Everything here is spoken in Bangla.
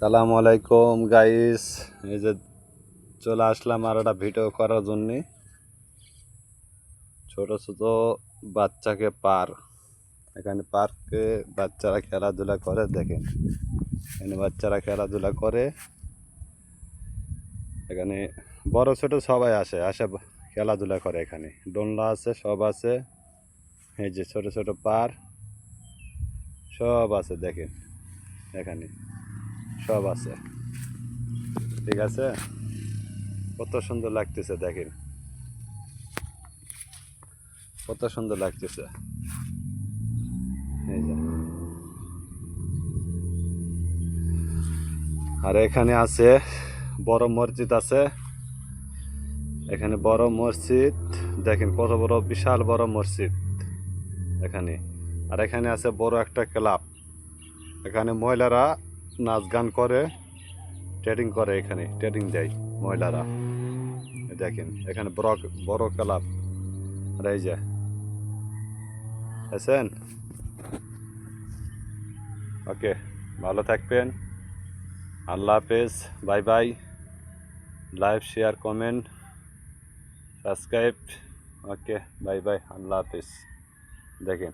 সালামু আলাইকুম গাইস, এই যে চলে আসলাম আর একটা ভিডিও করার জন্যে। ছোট ছোট বাচ্চাকে এখানে পার্কে বাচ্চারা খেলাধুলা করে, দেখেন এখানে বাচ্চারা খেলাধুলা করে। এখানে বড় ছোট সবাই আসে খেলাধুলা করে। এখানে দোলনা আছে, সব আছে। এই যে ছোট ছোট সব আছে, দেখেন এখানে সব আছে। ঠিক আছে, কত সুন্দর লাগতেছে, দেখেন কত সুন্দর লাগতেছে। এই যে আর এখানে আছে বড় মসজিদ আছে। এখানে বড় মসজিদ, দেখেন কত বড়, বিশাল বড় মসজিদ এখানে। আর এখানে আছে বড় একটা ক্লাব। এখানে মহিলারা নাচ গান করে, ট্রেডিং করে, এখানে ট্রেডিং দেয় মহিলারা। দেখেন এখানে বড় বড় ক্লাব। আর এই যে আছেন। ওকে, ভালো থাকবেন। আল্লাহ হাফেজ, bye bye. Live, share, comment, subscribe. Okay, bye bye, আল্লাহ হাফেজ। দেখেন